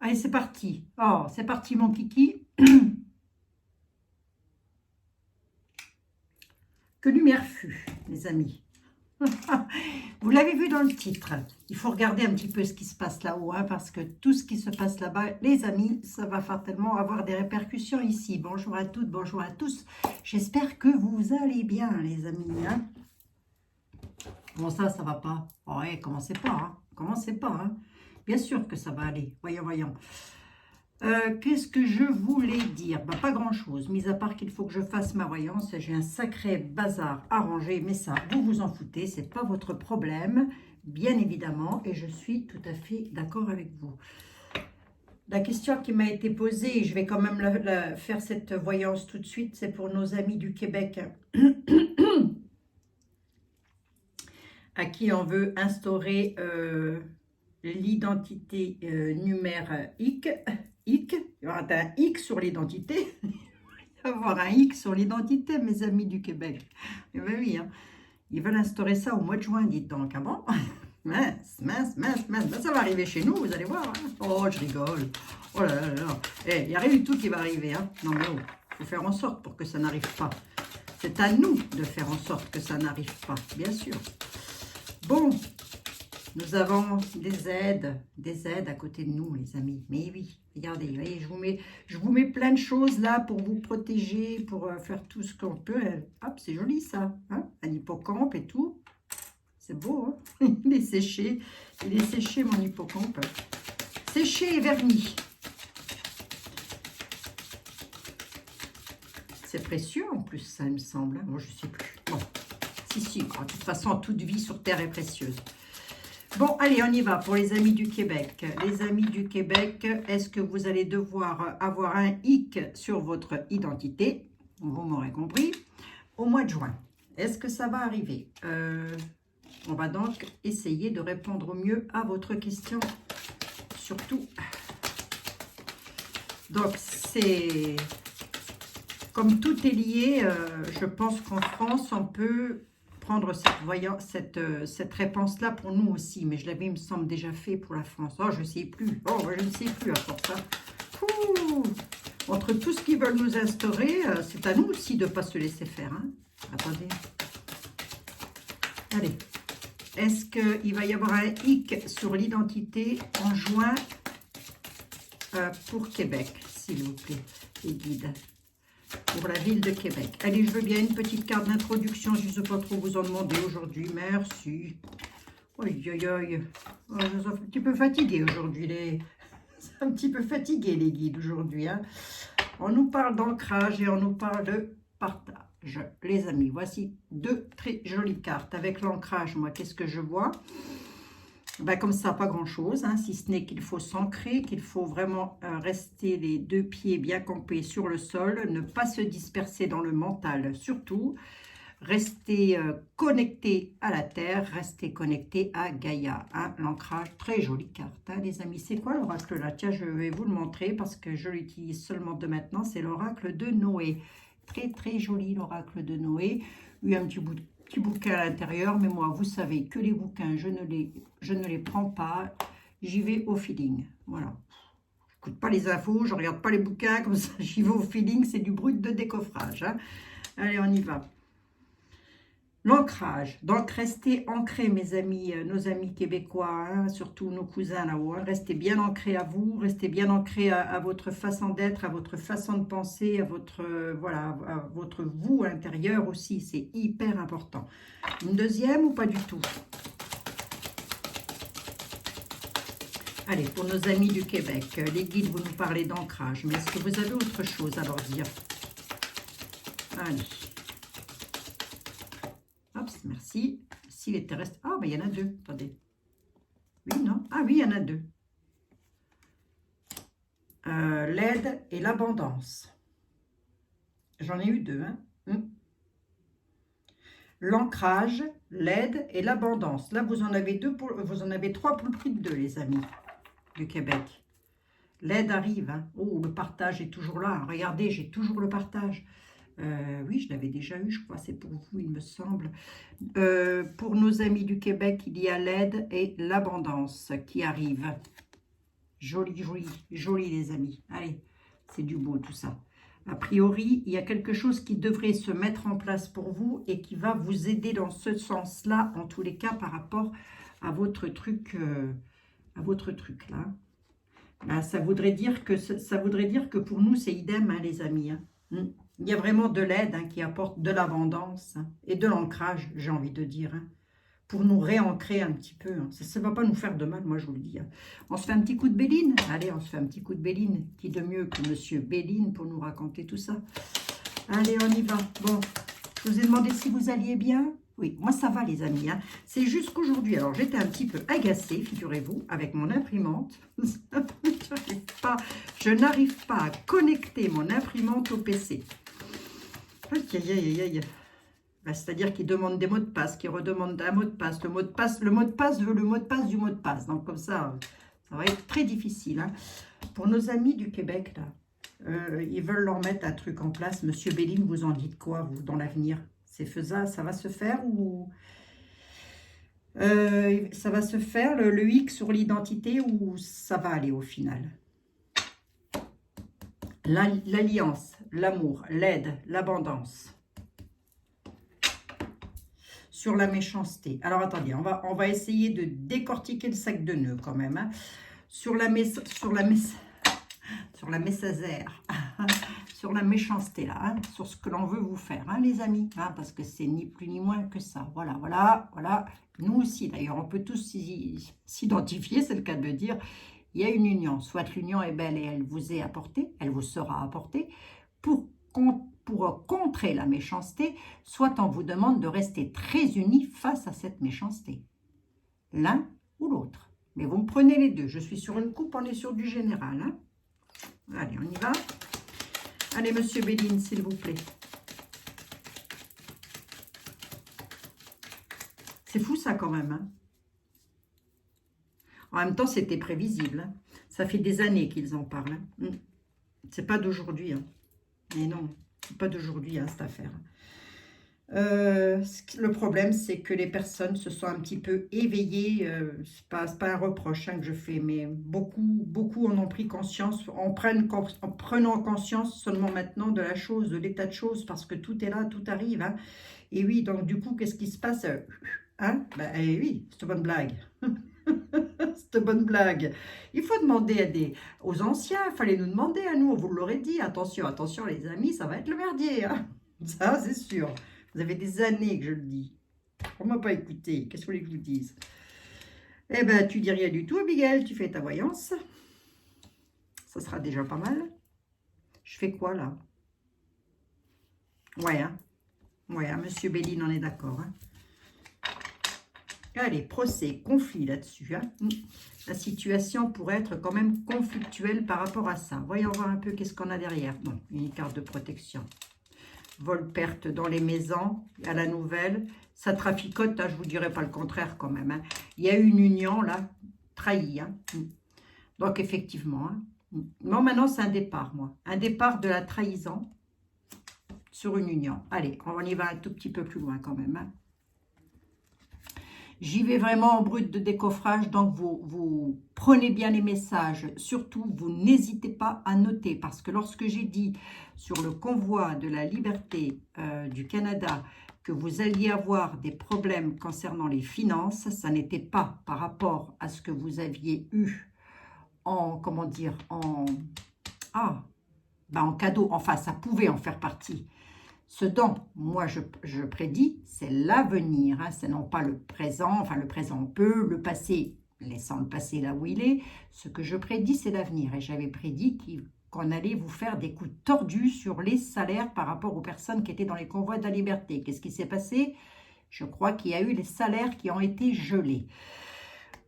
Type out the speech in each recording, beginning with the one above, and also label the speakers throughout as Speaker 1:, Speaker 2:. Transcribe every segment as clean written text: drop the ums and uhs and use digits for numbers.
Speaker 1: Allez, c'est parti. Oh, c'est parti, mon kiki. Que lumière fut, les amis. Vous l'avez vu dans le titre. Il faut regarder un petit peu ce qui se passe là-haut, hein, parce que tout ce qui se passe là-bas, les amis, ça va fatalement avoir des répercussions ici. Bonjour à toutes, bonjour à tous. J'espère que vous allez bien, les amis. Hein. Bon, ça va pas. Ouais, commencez pas. Hein. Commencez pas. Hein. Bien sûr que ça va aller. Voyons, voyons. Qu'est-ce que je voulais dire? Bah, pas grand-chose, mis à part qu'il faut que je fasse ma voyance. J'ai un sacré bazar à ranger, mais ça, vous vous en foutez, c'est pas votre problème, bien évidemment, et je suis tout à fait d'accord avec vous. La question qui m'a été posée, et je vais quand même faire cette voyance tout de suite, c'est pour nos amis du Québec, à qui on veut instaurer l'identité numérique. Il y aura un X sur l'identité. Avoir un X sur l'identité, mes amis du Québec. Eh bien oui, hein. Ils veulent instaurer ça au mois de juin, dites donc. Ah bon? Mince, mince, mince, mince. Ben, ça va arriver chez nous, vous allez voir. Hein. Oh, je rigole. Oh là là là. Eh, il n'y a rien du tout qui va arriver. Hein. Non mais oh, il faut faire en sorte pour que ça n'arrive pas. C'est à nous de faire en sorte que ça n'arrive pas, bien sûr. Bon, nous avons des aides à côté de nous, les amis. Mais oui, regardez, voyez, je vous mets plein de choses là pour vous protéger, pour faire tout ce qu'on peut. Hop, c'est joli ça, hein, un hippocampe et tout. C'est beau, hein. Il est séché mon hippocampe. Séché et verni. C'est précieux en plus, ça, il me semble. Hein. Moi, je sais plus. Bon, si, de toute façon, toute vie sur Terre est précieuse. Bon, allez, on y va pour les amis du Québec. Les amis du Québec, est-ce que vous allez devoir avoir un hic sur votre identité? Vous m'aurez compris. Au mois de juin, est-ce que ça va arriver? On va donc essayer de répondre au mieux à votre question. Surtout, donc c'est... Comme tout est lié, je pense qu'en France, on peut prendre cette réponse-là pour nous aussi. Mais je l'avais, il me semble, déjà fait pour la France. Oh, je ne sais plus. Oh, je ne sais plus à force ça. Ouh. Entre tout ce qu'ils veulent nous instaurer, c'est à nous aussi de ne pas se laisser faire. Hein. Attendez. Allez. Est-ce qu'il va y avoir un hic sur l'identité en juin pour Québec, s'il vous plaît, les guides? Pour la ville de Québec. Allez, je veux bien une petite carte d'introduction. Je ne sais pas trop vous en demander aujourd'hui. Merci. Aïe, aïe, aïe. Oh, je suis un petit peu fatigué aujourd'hui. C'est un petit peu fatigué, les guides, aujourd'hui. Hein. On nous parle d'ancrage et on nous parle de partage. Les amis, voici deux très jolies cartes. Avec l'ancrage, moi, qu'est-ce que je vois? Ben, comme ça, pas grand-chose, hein, si ce n'est qu'il faut s'ancrer, qu'il faut vraiment rester les deux pieds bien campés sur le sol, ne pas se disperser dans le mental, surtout, rester connecté à la Terre, rester connecté à Gaïa. Hein, l'ancrage, très jolie carte, hein, les amis. C'est quoi l'oracle là? Tiens, je vais vous le montrer parce que je l'utilise seulement de maintenant. C'est l'oracle de Noé. Très, très joli l'oracle de Noé. Oui, un petit bouquin à l'intérieur, mais moi, vous savez que les bouquins, je ne les prends pas, j'y vais au feeling, voilà. Je n'écoute pas les infos, je ne regarde pas les bouquins, comme ça, j'y vais au feeling, c'est du brut de décoffrage. Hein. Allez, on y va. L'ancrage, donc restez ancrés, mes amis, nos amis québécois, hein, surtout nos cousins là-haut, hein, restez bien ancrés à vous, restez bien ancrés à votre façon d'être, à votre façon de penser, à votre, voilà, à votre vous intérieur aussi, c'est hyper important. Une deuxième ou pas du tout? Allez, pour nos amis du Québec, les guides, vous nous parlez d'ancrage, mais est-ce que vous avez autre chose à leur dire? Allez. Hop, merci. S'il était resté... Ah, ben il y en a deux. Attendez. Oui, non? Ah oui, il y en a deux. L'aide et l'abondance. J'en ai eu deux. Hein? L'ancrage, l'aide et l'abondance. Là, vous en avez deux vous en avez trois pour le prix de deux, les amis du Québec. L'aide arrive. Hein? Oh, le partage est toujours là. Regardez, j'ai toujours le partage. Oui, je l'avais déjà eu, je crois, c'est pour vous, il me semble. Pour nos amis du Québec, il y a l'aide et l'abondance qui arrivent. Joli, joli, joli les amis. Allez, c'est du beau tout ça. A priori, il y a quelque chose qui devrait se mettre en place pour vous et qui va vous aider dans ce sens-là, en tous les cas, par rapport à votre truc, là. Ben, ça voudrait dire que pour nous, c'est idem, hein, les amis. Hein. Il y a vraiment de l'aide hein, qui apporte de l'abondance hein, et de l'ancrage, j'ai envie de dire. Hein, pour nous réancrer un petit peu. Hein. Ça ne va pas nous faire de mal, moi je vous le dis. Hein. On se fait un petit coup de Béline. Allez, on se fait un petit coup de Béline. Qui de mieux que Monsieur Béline pour nous raconter tout ça. Allez, on y va. Bon, je vous ai demandé si vous alliez bien. Oui, moi ça va les amis. Hein. C'est juste qu'aujourd'hui, alors j'étais un petit peu agacée, figurez-vous, avec mon imprimante. Je n'arrive pas à connecter mon imprimante au PC. Aïe, aïe, aïe, aïe. Ben, c'est-à-dire qu'il demande des mots de passe, qu'il redemande un mot de passe. Le mot de passe veut le mot de passe du mot de passe. Donc comme ça va être très difficile. Hein. Pour nos amis du Québec, là, ils veulent leur mettre un truc en place. Monsieur Béline, vous en dites quoi, vous, dans l'avenir? C'est faisable, ça va se faire ou ça va se faire le X sur l'identité ou ça va aller au final? L'alliance, l'amour, l'aide, l'abondance. Sur la méchanceté. Alors attendez, on va essayer de décortiquer le sac de nœuds quand même. Hein. Sur la messagère. Sur la méchanceté là, hein, sur ce que l'on veut vous faire, hein, les amis, hein, parce que c'est ni plus ni moins que ça. Voilà, voilà, voilà. Nous aussi, d'ailleurs, on peut tous s'identifier, c'est le cas de le dire. Il y a une union, soit l'union est belle et elle vous est apportée, elle vous sera apportée, pour contrer la méchanceté, soit on vous demande de rester très unis face à cette méchanceté. L'un ou l'autre. Mais vous me prenez les deux. Je suis sur une coupe, on est sur du général. Hein. Allez, on y va. Allez, Monsieur Béline, s'il vous plaît. C'est fou, ça, quand même. Hein. En même temps, c'était prévisible. Hein. Ça fait des années qu'ils en parlent. Hein. C'est pas d'aujourd'hui. Hein. Mais non, c'est pas d'aujourd'hui, hein, cette affaire. Le problème, c'est que les personnes se sont un petit peu éveillées. C'est pas un reproche hein, que je fais, mais beaucoup en ont pris conscience, en prenant conscience seulement maintenant de la chose, de l'état de choses, parce que tout est là, tout arrive. Hein. Et oui, donc du coup, qu'est-ce qui se passe hein? Ben, oui, c'est une bonne blague. C'est une bonne blague. Il faut demander aux anciens, il fallait nous demander à nous, on vous l'aurait dit. Attention, attention les amis, ça va être le merdier. Hein. Ça, c'est sûr. Vous avez des années que je le dis. On ne m'a pas écouté. Qu'est-ce que vous voulez que je vous dise? Eh bien, tu dis rien du tout, Abigail. Tu fais ta voyance. Ça sera déjà pas mal. Je fais quoi, là? Ouais, hein? Ouais, hein, Monsieur Béline, on est d'accord. Hein? Allez, procès, conflit là-dessus. Hein? La situation pourrait être quand même conflictuelle par rapport à ça. Voyons voir un peu qu'est-ce qu'on a derrière. Bon, une carte de protection. Vol, perte dans les maisons, à la nouvelle. Ça traficote, hein, je ne vous dirai pas le contraire quand même. Hein. Il y a eu une union, là, trahie. Hein. Donc, effectivement. Hein. Bon, maintenant, c'est un départ, moi. Un départ de la trahison sur une union. Allez, on y va un tout petit peu plus loin quand même. Hein. J'y vais vraiment en brut de décoffrage, donc vous prenez bien les messages. Surtout, vous n'hésitez pas à noter, parce que lorsque j'ai dit sur le convoi de la liberté du Canada que vous alliez avoir des problèmes concernant les finances, ça n'était pas par rapport à ce que vous aviez eu en, comment dire, en cadeau. Enfin, ça pouvait en faire partie. Ce dont moi je prédis, c'est l'avenir, hein, c'est non pas le présent, enfin le présent on peut, le passé, laissant le passé là où il est. Ce que je prédis, c'est l'avenir. Et j'avais prédit qu'on allait vous faire des coups tordus sur les salaires par rapport aux personnes qui étaient dans les convois de la liberté. Qu'est-ce qui s'est passé? Je crois qu'il y a eu les salaires qui ont été gelés.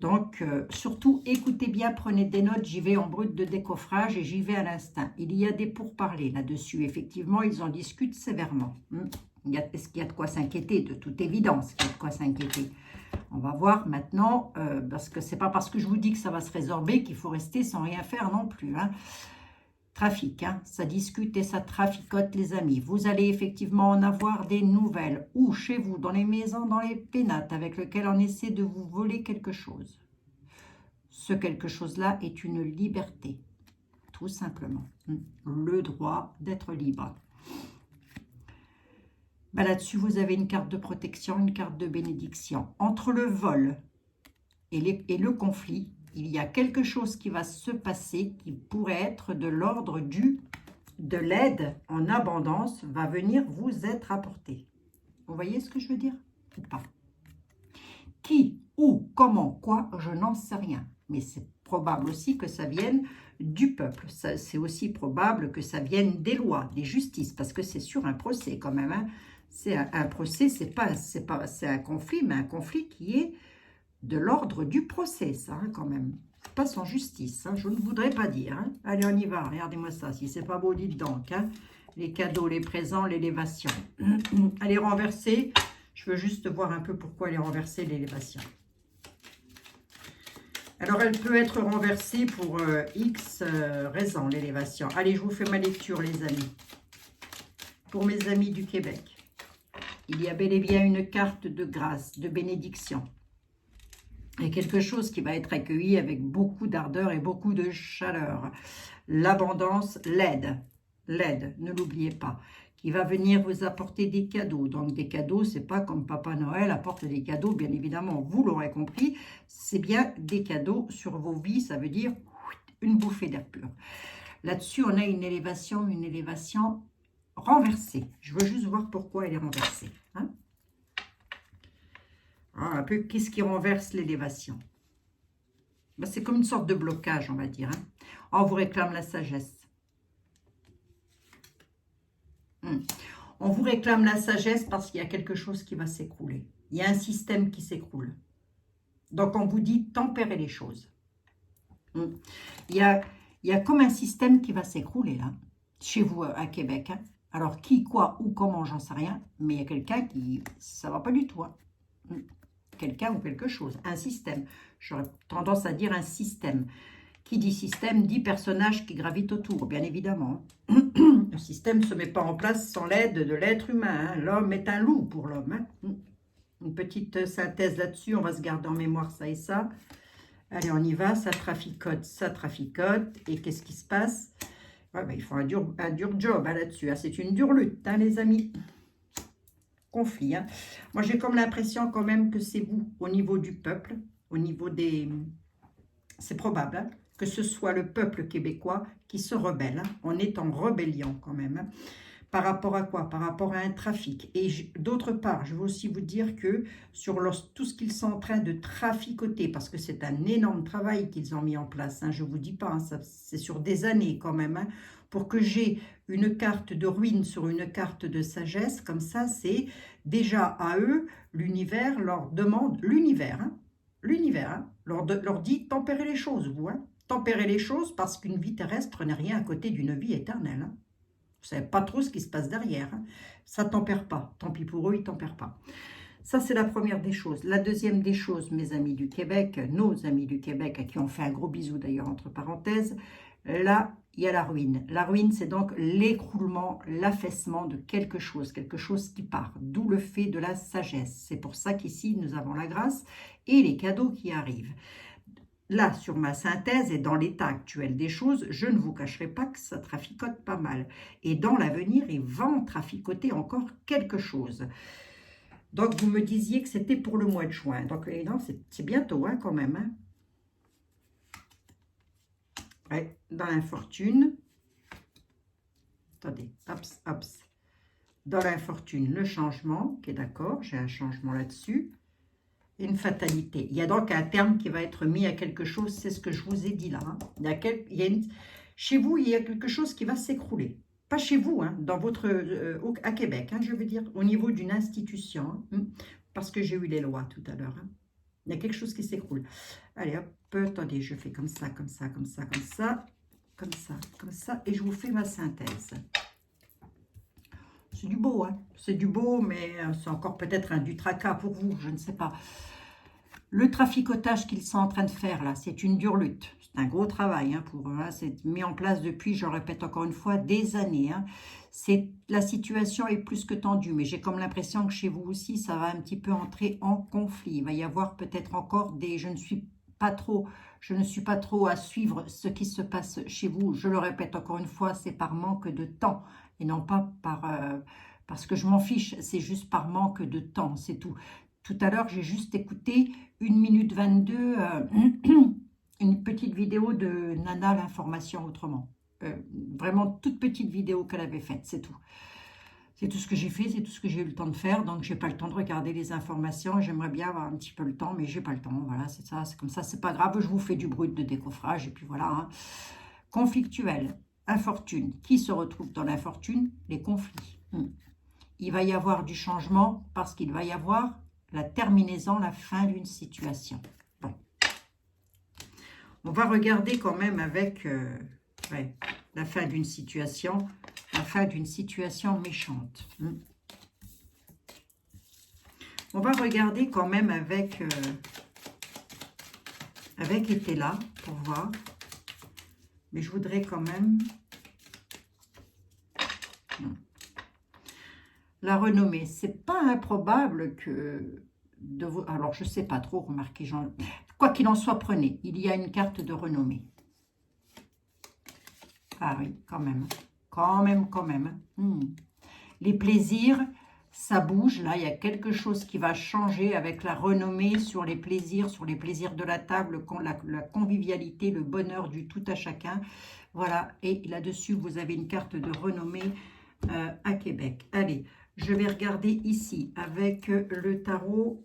Speaker 1: Donc, surtout, écoutez bien, prenez des notes, j'y vais en brut de décoffrage et j'y vais à l'instinct. Il y a des pourparlers là-dessus, effectivement, ils en discutent sévèrement. Est-ce qu'il y a de quoi s'inquiéter? De toute évidence, il y a de quoi s'inquiéter. On va voir maintenant, parce que c'est pas parce que je vous dis que ça va se résorber qu'il faut rester sans rien faire non plus. Hein. Trafic, hein, ça discute et ça traficote les amis. Vous allez effectivement en avoir des nouvelles. Ou chez vous, dans les maisons, dans les pénates, avec lesquelles on essaie de vous voler quelque chose. Ce quelque chose-là est une liberté, tout simplement. Le droit d'être libre. Ben là-dessus, vous avez une carte de protection, une carte de bénédiction. Entre le vol et le conflit, il y a quelque chose qui va se passer qui pourrait être de l'ordre de l'aide en abondance va venir vous être apportée. Vous voyez ce que je veux dire ou pas? Qui, où, comment, quoi, je n'en sais rien. Mais c'est probable aussi que ça vienne du peuple. C'est aussi probable que ça vienne des lois, des justices, parce que c'est sur un procès quand même. Hein. C'est un procès, c'est un conflit, mais un conflit qui est de l'ordre du procès, ça, hein, quand même. Pas sans justice, hein, je ne voudrais pas dire. Hein. Allez, on y va, regardez-moi ça, si c'est pas beau, dites donc. Hein. Les cadeaux, les présents, l'élévation. Allez, renverser. Je veux juste voir un peu pourquoi elle est renversée, l'élévation. Alors, elle peut être renversée pour X raisons, l'élévation. Allez, je vous fais ma lecture, les amis. Pour mes amis du Québec, il y a bel et bien une carte de grâce, de bénédiction. Il y a quelque chose qui va être accueilli avec beaucoup d'ardeur et beaucoup de chaleur. L'abondance, l'aide, ne l'oubliez pas, qui va venir vous apporter des cadeaux. Donc des cadeaux, c'est pas comme Papa Noël apporte des cadeaux, bien évidemment, vous l'aurez compris, c'est bien des cadeaux sur vos vies, ça veut dire une bouffée d'air pur. Là-dessus, on a une élévation renversée. Je veux juste voir pourquoi elle est renversée. Hein? Un peu, qu'est-ce qui renverse l'élévation? Ben, c'est comme une sorte de blocage, on va dire. Hein. On vous réclame la sagesse. On vous réclame la sagesse parce qu'il y a quelque chose qui va s'écrouler. Il y a un système qui s'écroule. Donc, on vous dit tempérer les choses. Il y a comme un système qui va s'écrouler, là, chez vous à Québec. Hein. Alors, qui, quoi, où, comment, j'en sais rien. Mais il y a quelqu'un qui... Ça ne va pas du tout. Hein. Quelqu'un ou quelque chose, un système. J'aurais tendance à dire un système. Qui dit système, dit personnage qui gravite autour, bien évidemment. Le système ne se met pas en place sans l'aide de l'être humain. Hein. L'homme est un loup pour l'homme. Hein. Une petite synthèse là-dessus, on va se garder en mémoire ça et ça. Allez, on y va, ça traficote. Et qu'est-ce qui se passe? Ouais, ben, il faut un dur job hein, là-dessus. Hein. C'est une dure lutte, hein, les amis. Conflit. Hein. Moi, j'ai comme l'impression quand même que c'est vous, au niveau du peuple, au niveau des... C'est probable hein, que ce soit le peuple québécois qui se rebelle. Hein. On est en rébellion quand même. Hein. Par rapport à quoi? Par rapport à un trafic. Et d'autre part, je veux aussi vous dire que sur tout ce qu'ils sont en train de traficoter, parce que c'est un énorme travail qu'ils ont mis en place, hein, je ne vous dis pas, hein, c'est sur des années quand même, hein, pour que j'ai une carte de ruine sur une carte de sagesse, comme ça, c'est déjà à eux, l'univers leur demande, l'univers, leur dit tempérer les choses, vous, hein, tempérer les choses parce qu'une vie terrestre n'est rien à côté d'une vie éternelle, hein. Vous ne savez pas trop ce qui se passe derrière. Hein. Ça ne tempère pas. Tant pis pour eux, ils ne tempèrent pas. Ça, c'est la première des choses. La deuxième des choses, mes amis du Québec, nos amis du Québec, à qui on fait un gros bisou d'ailleurs, entre parenthèses, là, il y a la ruine. La ruine, c'est donc l'écroulement, l'affaissement de quelque chose qui part. D'où le fait de la sagesse. C'est pour ça qu'ici, nous avons la grâce et les cadeaux qui arrivent. Là, sur ma synthèse et dans l'état actuel des choses, je ne vous cacherai pas que ça traficote pas mal. Et dans l'avenir, il va en traficoter encore quelque chose. Donc, vous me disiez que c'était pour le mois de juin. Donc, non, c'est bientôt hein, quand même. Hein. Ouais, dans l'infortune. Attendez, hops. Dans l'infortune, le changement, ok, d'accord, j'ai un changement là-dessus. Une fatalité. Il y a donc un terme qui va être mis à quelque chose, c'est ce que je vous ai dit là. Hein. Chez vous, il y a quelque chose qui va s'écrouler. Pas chez vous, hein, dans votre, à Québec, hein, je veux dire, au niveau d'une institution, hein, parce que j'ai eu les lois tout à l'heure. Hein. Il y a quelque chose qui s'écroule. Allez, hop, attendez, je fais comme ça, et je vous fais ma synthèse. C'est du beau, hein. C'est du beau, mais c'est encore peut-être du tracas pour vous, je ne sais pas. Le traficotage qu'ils sont en train de faire, là, c'est une dure lutte. C'est un gros travail hein, pour eux. Hein. C'est mis en place depuis, je le répète encore une fois, des années. Hein. La situation est plus que tendue, mais j'ai comme l'impression que chez vous aussi, ça va un petit peu entrer en conflit. Il va y avoir peut-être encore je ne suis pas trop Je ne suis pas trop à suivre ce qui se passe chez vous. Je le répète encore une fois, c'est par manque de temps et non pas parce que je m'en fiche. C'est juste par manque de temps, c'est tout. Tout à l'heure, j'ai juste écouté 1 minute 22, une petite vidéo de Nana l'information autrement. Vraiment toute petite vidéo qu'elle avait faite, c'est tout. C'est tout ce que j'ai fait, c'est tout ce que j'ai eu le temps de faire. Donc, j'ai pas le temps de regarder les informations. J'aimerais bien avoir un petit peu le temps, mais j'ai pas le temps. Voilà, c'est ça, c'est comme ça, c'est pas grave. Je vous fais du brut de décoffrage et puis voilà. Hein. Conflictuel, infortune. Qui se retrouve dans l'infortune? Les conflits. Il va y avoir du changement parce qu'il va y avoir la terminaison, la fin d'une situation. Bon. On va regarder quand même avec la fin d'une situation. La fin d'une situation méchante. On va regarder quand même avec Etela pour voir. Mais je voudrais quand même la renommer. C'est pas improbable que de vous. Alors je sais pas trop, remarquez, Jean. Quoi qu'il en soit, prenez. Il y a une carte de renommée. Ah oui, quand même. Quand même. Les plaisirs, ça bouge. Là, il y a quelque chose qui va changer avec la renommée sur les plaisirs de la table, la convivialité, le bonheur du tout à chacun. Voilà, et là-dessus, vous avez une carte de renommée à Québec. Allez, je vais regarder ici avec le tarot.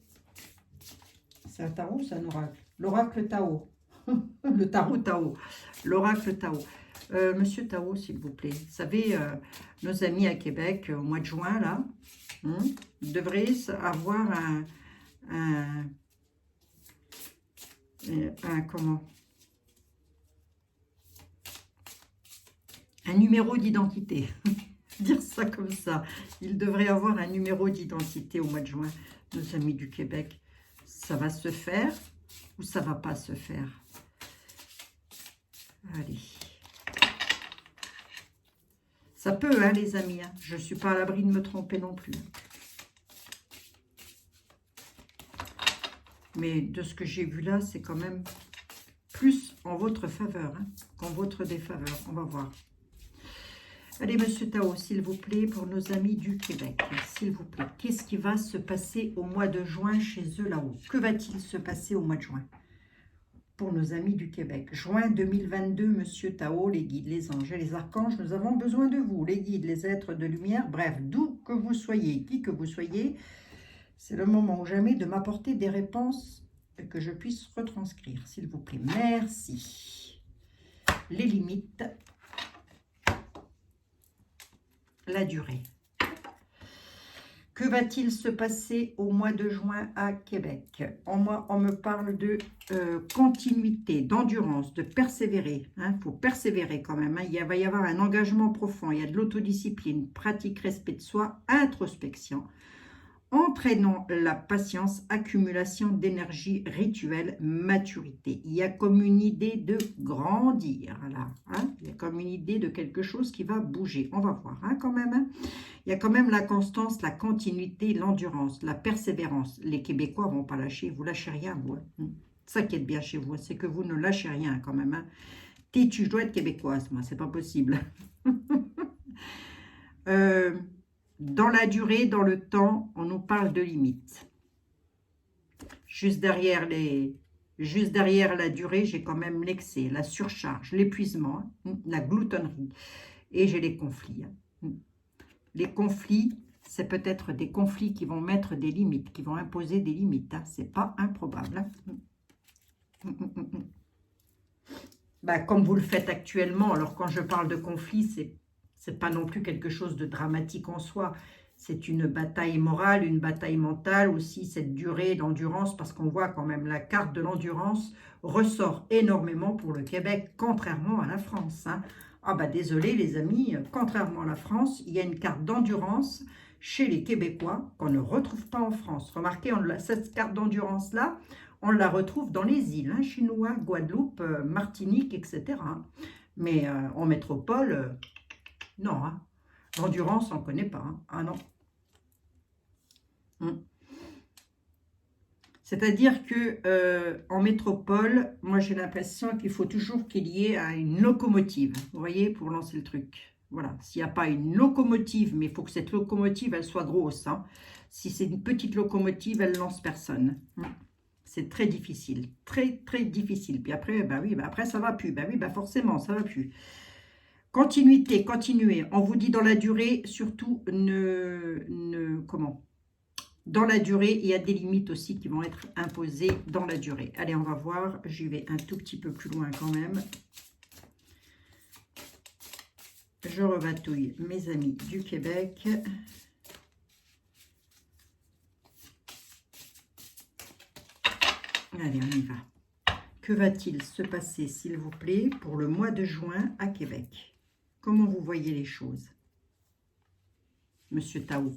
Speaker 1: C'est un tarot ou c'est un oracle? L'oracle Tao. Le tarot Tao. L'oracle Tao. Monsieur Tao, s'il vous plaît. Vous savez, nos amis à Québec, au mois de juin, là, devraient avoir un numéro d'identité. Dire ça comme ça. Ils devraient avoir un numéro d'identité au mois de juin, nos amis du Québec. Ça va se faire ou ça va pas se faire? Allez. Ça peut, hein, les amis. Hein. Je ne suis pas à l'abri de me tromper non plus. Mais de ce que j'ai vu là, c'est quand même plus en votre faveur qu'en votre défaveur. On va voir. Allez, Monsieur Tao, s'il vous plaît, pour nos amis du Québec. S'il vous plaît. Qu'est-ce qui va se passer au mois de juin chez eux là-haut? Que va-t-il se passer au mois de juin pour nos amis du Québec? Juin 2022, Monsieur Tao, les guides, les anges et les archanges, nous avons besoin de vous. Les guides, les êtres de lumière, bref, d'où que vous soyez, qui que vous soyez, c'est le moment ou jamais de m'apporter des réponses que je puisse retranscrire, s'il vous plaît. Merci. Les limites. La durée. Que va-t-il se passer au mois de juin à Québec? On me parle de continuité, d'endurance, de persévérer. Il faut persévérer quand même. Il va y avoir un engagement profond. Il y a de l'autodiscipline, pratique, respect de soi, introspection. Entraînant la patience, accumulation d'énergie rituelle, maturité. Il y a comme une idée de grandir, là. Il y a comme une idée de quelque chose qui va bouger. On va voir, quand même. Il y a quand même la constance, la continuité, l'endurance, la persévérance. Les Québécois ne vont pas lâcher. Vous ne lâchez rien, vous. Ça qui est bien chez vous, c'est que vous ne lâchez rien, quand même. Têtu, je dois être québécoise, moi. C'est pas possible. Dans la durée, dans le temps, on nous parle de limites. Juste derrière la durée, j'ai quand même l'excès, la surcharge, l'épuisement, la gloutonnerie. Et j'ai les conflits. Les conflits, c'est peut-être des conflits qui vont mettre des limites, qui vont imposer des limites. C'est pas improbable. Comme vous le faites actuellement. Alors, quand je parle de conflit, c'est pas non plus quelque chose de dramatique en soi. C'est une bataille morale, une bataille mentale aussi, cette durée d'endurance, parce qu'on voit quand même la carte de l'endurance ressort énormément pour le Québec, contrairement à la France. Désolé les amis, contrairement à la France, il y a une carte d'endurance chez les Québécois qu'on ne retrouve pas en France. Remarquez, cette carte d'endurance-là, on la retrouve dans les îles, Chinois, Guadeloupe, Martinique, etc. Mais en métropole... non, l'endurance, on ne connaît pas. Ah non. C'est-à-dire que en métropole, moi j'ai l'impression qu'il faut toujours qu'il y ait une locomotive, vous voyez, pour lancer le truc. Voilà, s'il n'y a pas une locomotive, mais il faut que cette locomotive, elle soit grosse. Hein. Si c'est une petite locomotive, elle lance personne. C'est très difficile, très très difficile. Puis après, bah oui, bah après ça va plus. Bah oui, bah forcément, ça va plus. Continuité, continuez. On vous dit dans la durée, surtout comment? Dans la durée, il y a des limites aussi qui vont être imposées dans la durée. Allez, on va voir. J'y vais un tout petit peu plus loin quand même. Je revatouille mes amis du Québec. Allez, on y va. Que va-t-il se passer, s'il vous plaît, pour le mois de juin à Québec? Comment vous voyez les choses, Monsieur Tao,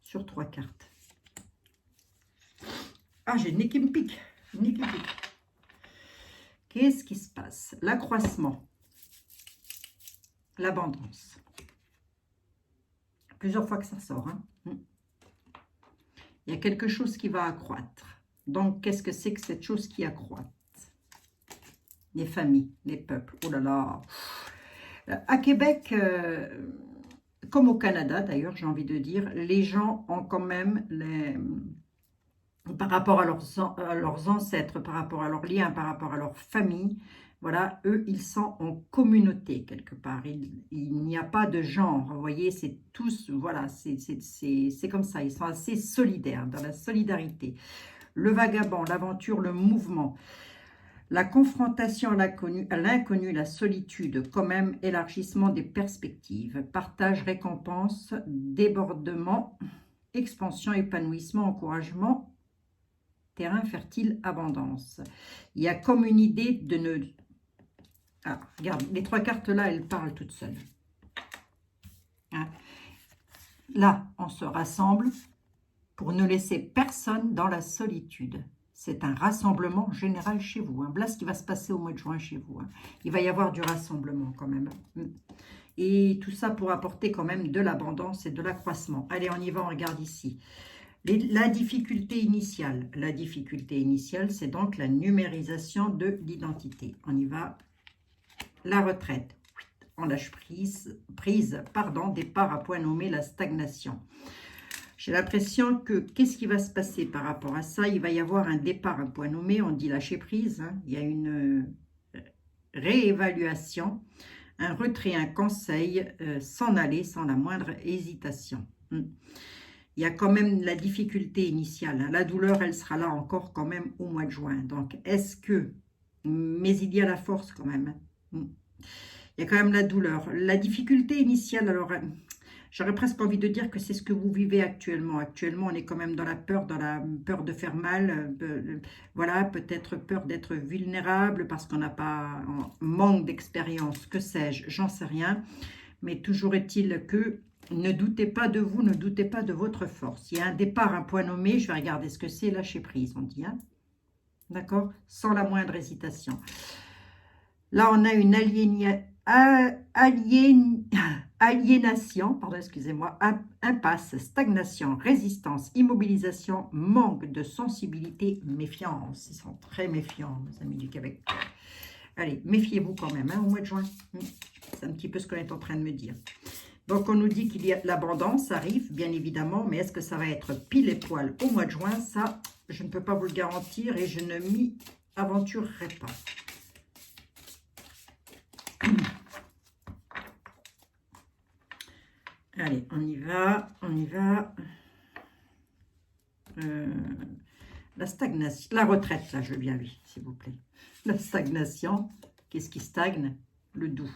Speaker 1: sur 3 cartes? Ah, j'ai le nez qui me pique. Nez qui me pique. Qu'est-ce qui se passe? L'accroissement. L'abondance. Plusieurs fois que ça sort. Hein. Il y a quelque chose qui va accroître. Donc, qu'est-ce que c'est que cette chose qui accroît? Les familles, les peuples. Oh là là. À Québec, comme au Canada d'ailleurs, j'ai envie de dire, les gens ont quand même par rapport à leurs ancêtres, par rapport à leurs liens, par rapport à leur famille, voilà, eux, ils sont en communauté quelque part. Il n'y a pas de genre, vous voyez, c'est tous, voilà, c'est comme ça. Ils sont assez solidaires, dans la solidarité. Le vagabond, l'aventure, le mouvement, la confrontation à l'inconnu, la solitude, quand même, élargissement des perspectives, partage, récompense, débordement, expansion, épanouissement, encouragement, terrain fertile, abondance. Il y a comme une idée de ne... Ah, regarde, les 3 cartes-là, elles parlent toutes seules. Hein? Là, on se rassemble pour ne laisser personne dans la solitude. C'est un rassemblement général chez vous. Hein. Voilà ce qui va se passer au mois de juin chez vous. Hein. Il va y avoir du rassemblement quand même. Et tout ça pour apporter quand même de l'abondance et de l'accroissement. Allez, on y va, on regarde ici. La difficulté initiale. La difficulté initiale, c'est donc la numérisation de l'identité. On y va. La retraite. On lâche prise, départ à point nommé, la stagnation. J'ai l'impression que, qu'est-ce qui va se passer par rapport à ça? Il va y avoir un départ à point nommé, on dit lâcher prise. Hein. Il y a une réévaluation, un retrait, un conseil, s'en aller sans la moindre hésitation. Il y a quand même la difficulté initiale. Hein. La douleur, elle sera là encore quand même au mois de juin. Donc, est-ce que... Mais il y a la force quand même. Hein. Il y a quand même la douleur. La difficulté initiale, alors... J'aurais presque envie de dire que c'est ce que vous vivez actuellement. Actuellement, on est quand même dans la peur de faire mal. Voilà, peut-être peur d'être vulnérable parce qu'on n'a pas... On manque d'expérience, que sais-je, j'en sais rien. Mais toujours est-il que ne doutez pas de vous, ne doutez pas de votre force. Il y a un départ, un point nommé. Je vais regarder ce que c'est, lâcher prise, on dit. Hein, d'accord? Sans la moindre hésitation. Là, on a une aliénation, pardon, excusez-moi, impasse, stagnation, résistance, immobilisation, manque de sensibilité, méfiance. Ils sont très méfiants, mes amis du Québec. Allez, méfiez-vous quand même, hein, au mois de juin. C'est un petit peu ce qu'on est en train de me dire. Donc, on nous dit qu'il y a l'abondance, ça arrive, bien évidemment, mais est-ce que ça va être pile et poil au mois de juin? Ça, je ne peux pas vous le garantir et je ne m'y aventurerai pas. Allez, on y va, on y va. La stagnation, la retraite, là, je veux bien, oui, s'il vous plaît. La stagnation, qu'est-ce qui stagne? Le doux.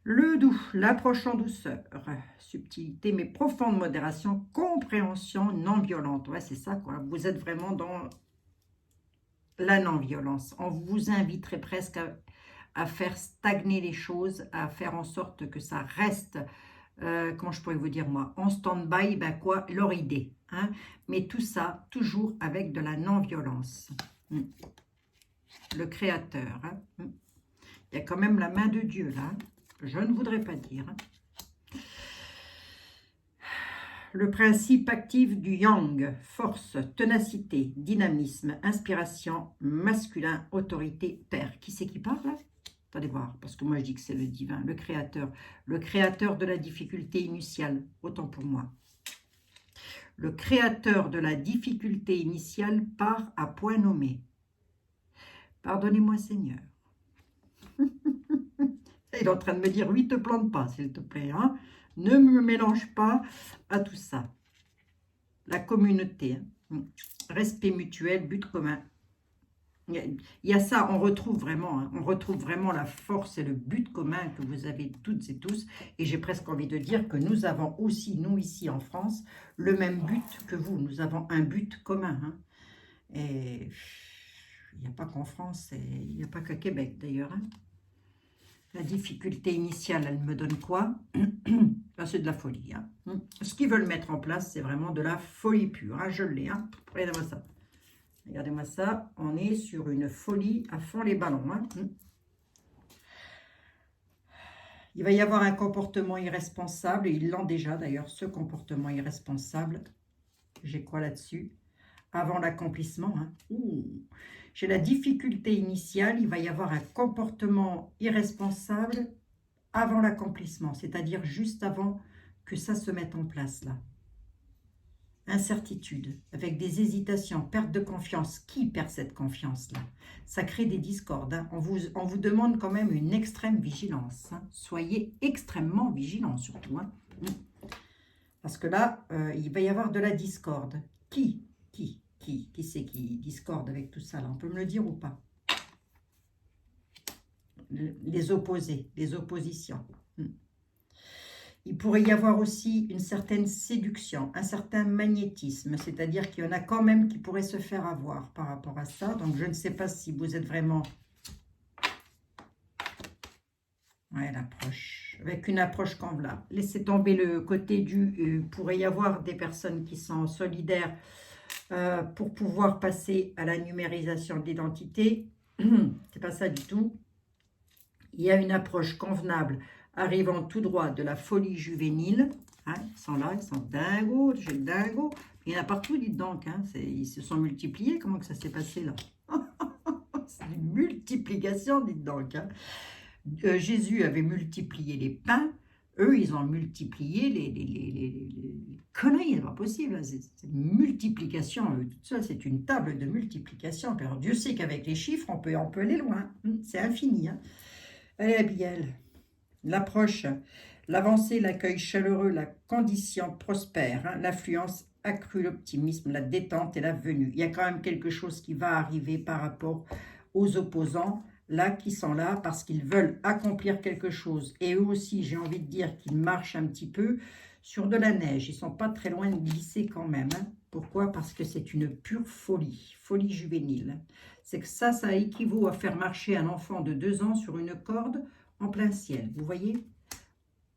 Speaker 1: Le doux, l'approche en douceur, subtilité, mais profonde modération, compréhension non violente. Ouais, c'est ça, quoi. Vous êtes vraiment dans la non-violence. On vous inviterait presque à faire stagner les choses, à faire en sorte que ça reste... comment je pourrais vous dire moi, en stand-by, ben quoi, leur idée. Hein? Mais tout ça, toujours avec de la non-violence. Le Créateur. Hein? Il y a quand même la main de Dieu là. Je ne voudrais pas dire. Le principe actif du yang, force, ténacité, dynamisme, inspiration, masculin, autorité, père. Qui c'est qui parle là? Attendez voir, parce que moi je dis que c'est le divin, le créateur de la difficulté initiale, autant pour moi. Le créateur de la difficulté initiale part à point nommé. Pardonnez-moi Seigneur. Il est en train de me dire, oui, te plante pas, s'il te plaît. Hein? Ne me mélange pas à tout ça. La communauté, hein? Respect mutuel, but commun. Il y a ça, on retrouve vraiment, hein, on retrouve vraiment la force et le but commun que vous avez toutes et tous. Et j'ai presque envie de dire que nous avons aussi, nous ici en France, le même but que vous. Nous avons un but commun. Hein. Et il n'y a pas qu'en France, il n'y a pas qu'à Québec d'ailleurs. Hein. La difficulté initiale, elle me donne quoi? Ben, c'est de la folie. Hein. Ce qu'ils veulent mettre en place, c'est vraiment de la folie pure. Hein. Je l'ai. Hein. Regardez-moi ça. Regardez-moi ça. On est sur une folie à fond les ballons. Hein. Il va y avoir un comportement irresponsable. Et ils l'ont déjà d'ailleurs, ce comportement irresponsable. J'ai quoi là-dessus? Avant l'accomplissement. Hein. J'ai la difficulté initiale, il va y avoir un comportement irresponsable avant l'accomplissement, c'est-à-dire juste avant que ça se mette en place là. Incertitude, avec des hésitations, perte de confiance. Qui perd cette confiance-là? Ça crée des discordes. Hein. On vous demande quand même une extrême vigilance. Hein. Soyez extrêmement vigilants surtout. Hein. Parce que là, il va y avoir de la discorde. Qui c'est qui discorde avec tout ça là? On peut me le dire ou pas? Les opposés, les oppositions. Il pourrait y avoir aussi une certaine séduction, un certain magnétisme, c'est-à-dire qu'il y en a quand même qui pourraient se faire avoir par rapport à ça. Donc je ne sais pas si vous êtes vraiment... Ouais, l'approche. Avec une approche convenable. Laissez tomber le côté du... pourrait y avoir des personnes qui sont solidaires pour pouvoir passer à la numérisation de l'identité. C'est pas ça du tout. Il y a une approche convenable arrivant tout droit de la folie juvénile. Hein, ils sont là, ils sont dingos, j'ai le dingo. Il y en a partout, dites donc. Hein, ils se sont multipliés. Comment que ça s'est passé là? C'est une multiplication, dites donc. Hein. Jésus avait multiplié les pains. Eux, ils ont multiplié les conneries, c'est pas possible. C'est une multiplication, tout ça, c'est une table de multiplication. Alors, Dieu sait qu'avec les chiffres, on peut aller loin. C'est infini. Hein. Allez, Abigail, l'approche, l'avancée, l'accueil chaleureux, la condition prospère, hein, l'affluence accrue, l'optimisme, la détente et la venue. Il y a quand même quelque chose qui va arriver par rapport aux opposants, là, qui sont là parce qu'ils veulent accomplir quelque chose. Et eux aussi, j'ai envie de dire qu'ils marchent un petit peu sur de la neige. Ils ne sont pas très loin de glisser quand même. Hein. Pourquoi? Parce que c'est une pure folie, folie juvénile. C'est que ça équivaut à faire marcher un enfant de 2 ans sur une corde en plein ciel. Vous voyez?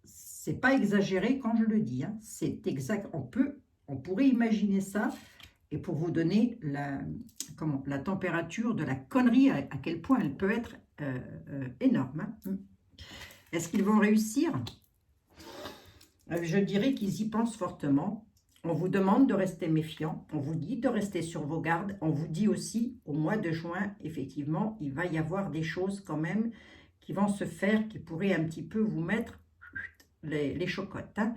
Speaker 1: C'est pas exagéré quand je le dis. Hein. C'est exact. On pourrait imaginer ça. Et pour vous donner la température de la connerie, à quel point elle peut être énorme. Hein. Est-ce qu'ils vont réussir? Je dirais qu'ils y pensent fortement. On vous demande de rester méfiant. On vous dit de rester sur vos gardes. On vous dit aussi, au mois de juin, effectivement, il va y avoir des choses quand même qui vont se faire, qui pourraient un petit peu vous mettre les chocottes. Hein.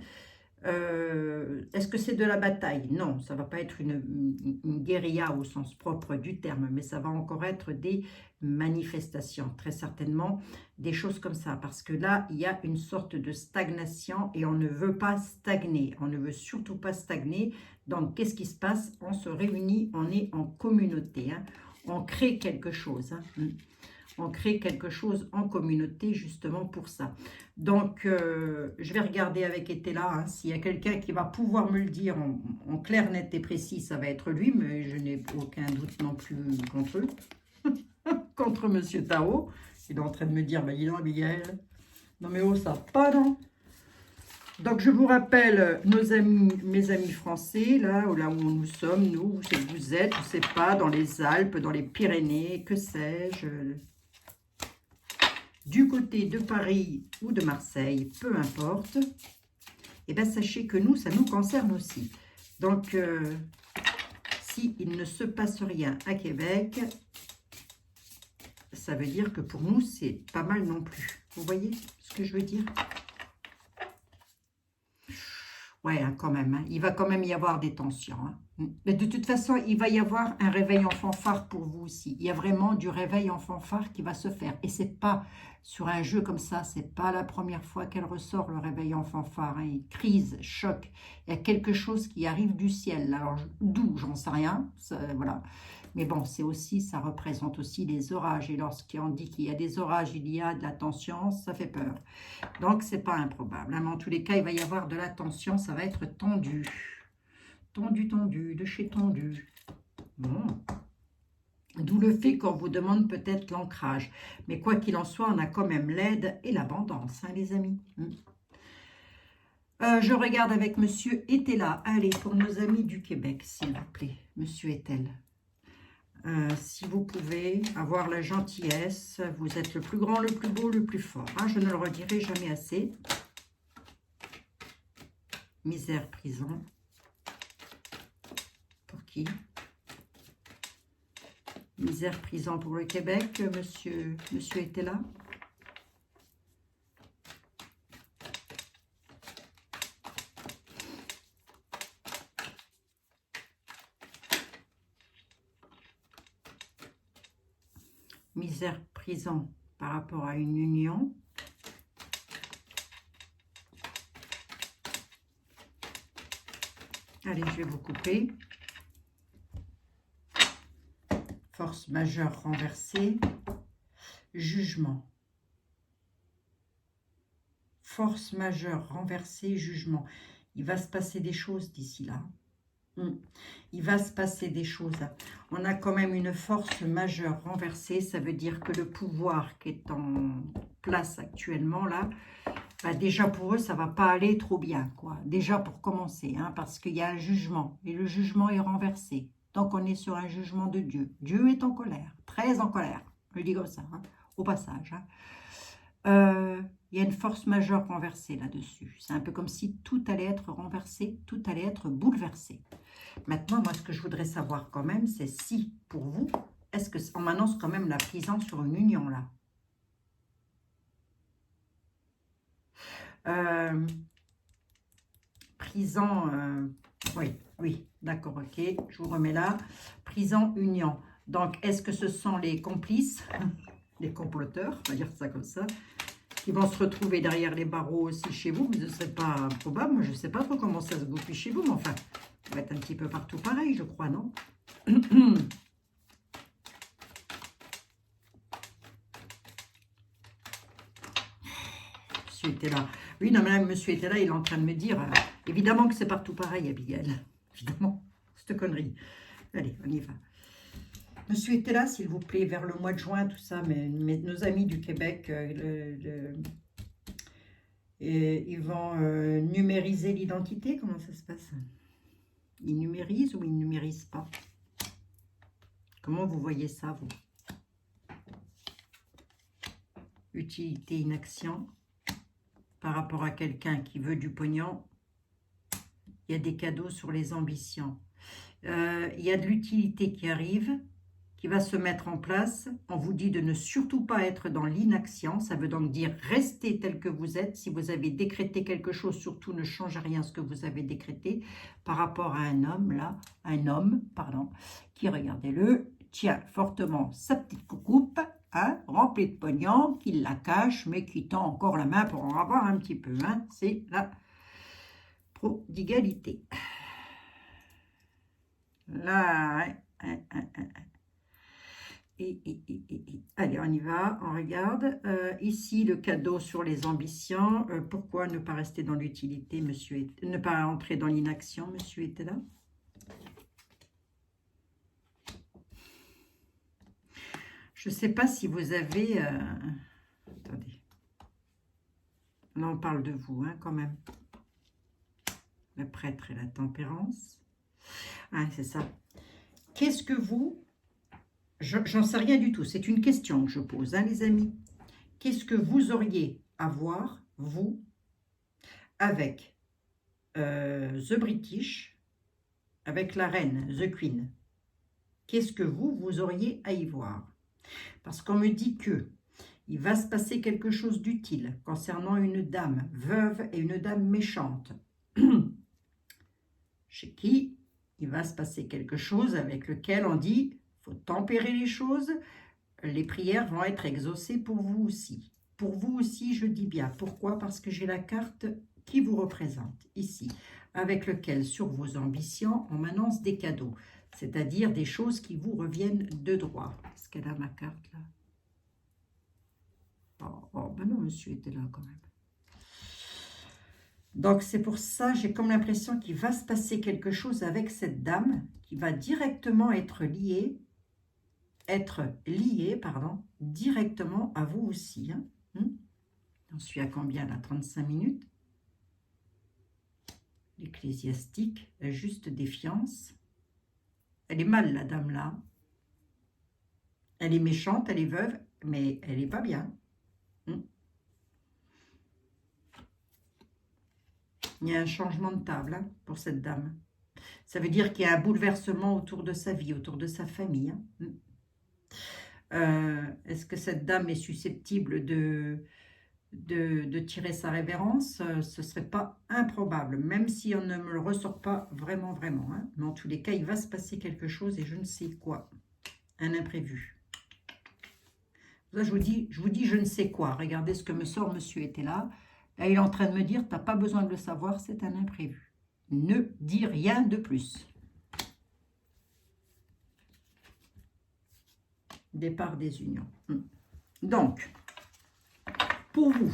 Speaker 1: Est-ce que c'est de la bataille? Non, ça ne va pas être une guérilla au sens propre du terme, mais ça va encore être des manifestations, très certainement, des choses comme ça, parce que là, il y a une sorte de stagnation et on ne veut pas stagner, on ne veut surtout pas stagner. Donc, qu'est-ce qui se passe? On se réunit, on est en communauté, hein. On crée quelque chose, hein. On crée quelque chose en communauté justement pour ça. Donc, je vais regarder avec Etela. Hein, s'il y a quelqu'un qui va pouvoir me le dire en clair, net et précis, ça va être lui. Mais je n'ai aucun doute non plus contre eux. Contre Monsieur Tao. Il est en train de me dire, bah, dis donc, Abigail. Non mais oh, ça pas, non. Donc, je vous rappelle, mes amis français, là où nous sommes, nous, où c'est que vous êtes, je ne sais pas, dans les Alpes, dans les Pyrénées, que sais-je, du côté de Paris ou de Marseille, peu importe. eh bien, sachez que nous, ça nous concerne aussi. Donc, si il ne se passe rien à Québec, ça veut dire que pour nous, c'est pas mal non plus. Vous voyez ce que je veux dire? Ouais, hein, quand même. Hein. Il va quand même y avoir des tensions. Hein. Mais de toute façon, il va y avoir un réveil en fanfare pour vous aussi. Il y a vraiment du réveil en fanfare qui va se faire. Et c'est pas sur un jeu comme ça, c'est pas la première fois qu'elle ressort le réveil en fanfare. Hein. Crise, choc. Il y a quelque chose qui arrive du ciel. Alors, d'où, j'en sais rien. Voilà. Mais bon, c'est aussi, ça représente aussi les orages. Et lorsqu'on dit qu'il y a des orages, il y a de la tension, ça fait peur. Donc, c'est pas improbable. Mais en tous les cas, il va y avoir de la tension. Ça va être tendu. Tendu, tendu, de chez tendu. Bon. D'où le fait qu'on vous demande peut-être l'ancrage. Mais quoi qu'il en soit, on a quand même l'aide et l'abondance, hein, les amis. Je regarde avec Monsieur Etela. Allez, pour nos amis du Québec, s'il vous plaît. Monsieur Etel. Si vous pouvez avoir la gentillesse, vous êtes le plus grand, le plus beau, le plus fort. Hein, je ne le redirai jamais assez. Misère, prison. Pour qui? Misère, prison pour le Québec, monsieur était là. Misère, prison par rapport à une union. Allez, je vais vous couper. Force majeure renversée. Jugement. Force majeure renversée, jugement. Il va se passer des choses d'ici là. Il va se passer des choses. On a quand même une force majeure renversée. Ça veut dire que le pouvoir qui est en place actuellement là, bah déjà pour eux, ça va pas aller trop bien, quoi. Déjà pour commencer, hein, parce qu'il y a un jugement. Et le jugement est renversé. Donc on est sur un jugement de Dieu. Dieu est en colère, très en colère. Je le dis comme ça, hein, au passage. Hein. Il y a une force majeure renversée là-dessus. C'est un peu comme si tout allait être renversé, tout allait être bouleversé. Maintenant, moi, ce que je voudrais savoir quand même, c'est si, pour vous, est-ce qu'on m'annonce quand même la prison sur une union, là? Prison, oui, d'accord, ok, je vous remets là. Prison, union. Donc, est-ce que ce sont les complices, les comploteurs, on va dire ça comme ça, qui vont se retrouver derrière les barreaux aussi chez vous? Ce ne serait pas probable, moi je ne sais pas trop comment ça se goupille chez vous, mais enfin, ça va être un petit peu partout pareil, je crois, non? Monsieur était là. Oui, non, mais monsieur était là, il est en train de me dire, évidemment que c'est partout pareil, Abigail. Évidemment, cette connerie. Allez, on y va. Monsieur était là, s'il vous plaît, vers le mois de juin, tout ça, mais nos amis du Québec, ils vont numériser l'identité. Comment ça se passe? Ils numérisent ou ils ne numérisent pas? Comment vous voyez ça, vous? Utilité, inaction. Par rapport à quelqu'un qui veut du pognon, il y a des cadeaux sur les ambitions. Il y a de l'utilité qui arrive, qui va se mettre en place. On vous dit de ne surtout pas être dans l'inaction. Ça veut donc dire restez tel que vous êtes. Si vous avez décrété quelque chose, surtout ne changez rien ce que vous avez décrété par rapport à un homme, qui, regardez-le, tient fortement sa petite coucoupe, hein, remplie de pognon, qui la cache, mais qui tend encore la main pour en avoir un petit peu. Hein. C'est la prodigalité. Là, allez, on y va, on regarde. Ici, le cadeau sur les ambitions. Pourquoi ne pas rester dans l'utilité, monsieur, ne pas entrer dans l'inaction, monsieur était là? Je ne sais pas si vous avez... attendez. Là, on parle de vous, hein, quand même. Le prêtre et la tempérance. Ah, c'est ça. Qu'est-ce que vous... J'en sais rien du tout. C'est une question que je pose, hein, les amis. Qu'est-ce que vous auriez à voir, vous, avec The British avec la reine, The Queen. Qu'est-ce que vous auriez à y voir? Parce qu'on me dit que il va se passer quelque chose d'utile concernant une dame veuve et une dame méchante. Chez qui il va se passer quelque chose avec lequel on dit faut tempérer les choses. Les prières vont être exaucées pour vous aussi. Pour vous aussi, je dis bien. Pourquoi? Parce que j'ai la carte qui vous représente ici, avec lequel sur vos ambitions, on m'annonce des cadeaux, c'est-à-dire des choses qui vous reviennent de droit. Est-ce qu'elle a ma carte là? Oh, ben non, monsieur était là quand même. Donc, c'est pour ça, j'ai comme l'impression qu'il va se passer quelque chose avec cette dame qui va directement être liée, pardon, directement à vous aussi. Hein. J'en suis à combien là? 35 minutes. L'ecclésiastique, la juste défiance. Elle est mal, la dame là. Elle est méchante, elle est veuve, mais elle n'est pas bien. Il y a un changement de table hein, pour cette dame. Ça veut dire qu'il y a un bouleversement autour de sa vie, autour de sa famille. Hein. Est-ce que cette dame est susceptible de tirer sa révérence? Ce ne serait pas improbable, même si on ne me le ressort pas vraiment. Hein. Mais en tous les cas, il va se passer quelque chose et je ne sais quoi. Un imprévu. Là, je vous dis, je ne sais quoi. Regardez ce que me sort monsieur était là. Là, il est en train de me dire, tu n'as pas besoin de le savoir, c'est un imprévu. Ne dis rien de plus. Départ des unions. Donc, pour vous,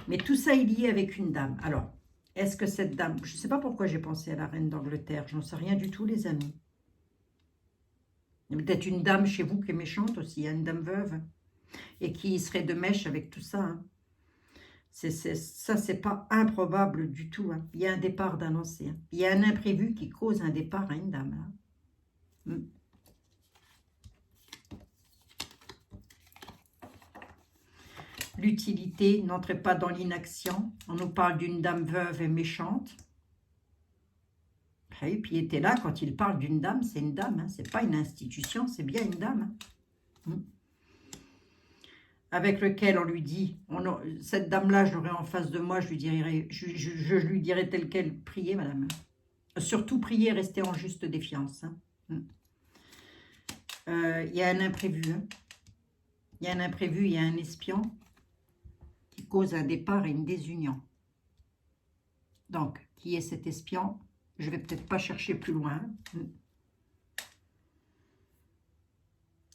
Speaker 1: mais tout ça est lié avec une dame. Alors, est-ce que cette dame, je ne sais pas pourquoi j'ai pensé à la reine d'Angleterre, j'en sais rien du tout les amis. Il y a peut-être une dame chez vous qui est méchante aussi, hein, une dame veuve, et qui serait de mèche avec tout ça. Hein. Ça, c'est pas improbable du tout. Hein. Il y a un départ d'annoncé. Hein. Il y a un imprévu qui cause un départ à une dame. Hein. L'utilité, n'entrez pas dans l'inaction. On nous parle d'une dame veuve et méchante. Et puis il était là, quand il parle d'une dame, c'est une dame. Hein. C'est pas une institution, c'est bien une dame. Hein. Avec lequel on lui dit, cette dame-là, je l'aurais en face de moi, je lui dirais telle qu'elle, priez, madame. Surtout priez, restez en juste défiance. Hein. Il y a un imprévu. Hein. Il y a un imprévu, il y a un espion qui cause un départ et une désunion. Donc, qui est cet espion? Je ne vais peut-être pas chercher plus loin.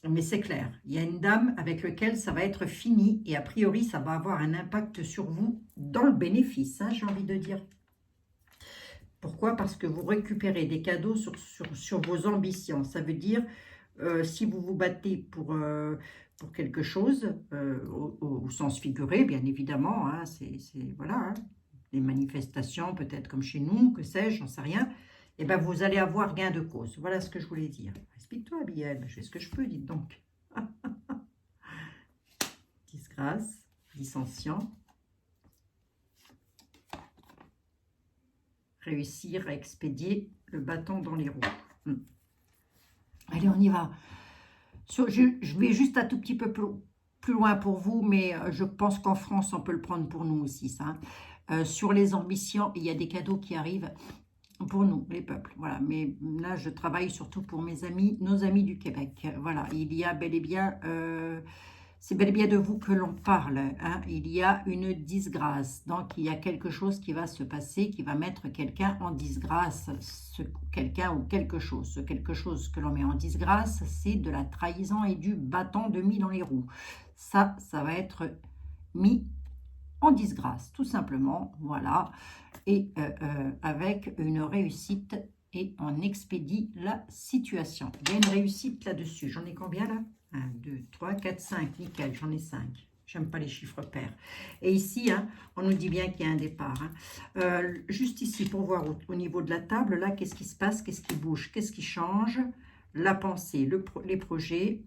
Speaker 1: Mais c'est clair, il y a une dame avec laquelle ça va être fini et a priori, ça va avoir un impact sur vous dans le bénéfice, hein, j'ai envie de dire. Pourquoi? Parce que vous récupérez des cadeaux sur vos ambitions. Ça veut dire, si vous vous battez pour quelque chose, au sens figuré, bien évidemment, hein, voilà, hein, des manifestations, peut-être comme chez nous, que sais-je, j'en sais rien. Eh bien, vous allez avoir gain de cause. Voilà ce que je voulais dire. Explique-toi, Biel. Je fais ce que je peux, dites donc. Disgrâce, dissension. Réussir à expédier le bâton dans les roues. Allez, on y va. Je vais juste un tout petit peu plus loin pour vous, mais je pense qu'en France, on peut le prendre pour nous aussi, ça. Sur les ambitions, il y a des cadeaux qui arrivent pour nous, les peuples, voilà. Mais là, je travaille surtout pour mes amis, nos amis du Québec. Voilà, il y a bel et bien, c'est bel et bien de vous que l'on parle. Hein. Il y a une disgrâce. Donc, il y a quelque chose qui va se passer, qui va mettre quelqu'un en disgrâce. Quelqu'un ou quelque chose. Ce quelque chose que l'on met en disgrâce, c'est de la trahison et du bâton de mis dans les roues. Ça va être mis en disgrâce, tout simplement. Voilà. Et avec une réussite et on expédie la situation. Il y a une réussite là-dessus. J'en ai combien là? 1, 2, 3, 4, 5. Nickel, j'en ai 5. J'aime pas les chiffres pairs. Et ici, hein, on nous dit bien qu'il y a un départ. Hein. Juste ici, pour voir au niveau de la table, là, qu'est-ce qui se passe? Qu'est-ce qui bouge? Qu'est-ce qui change? La pensée, les projets.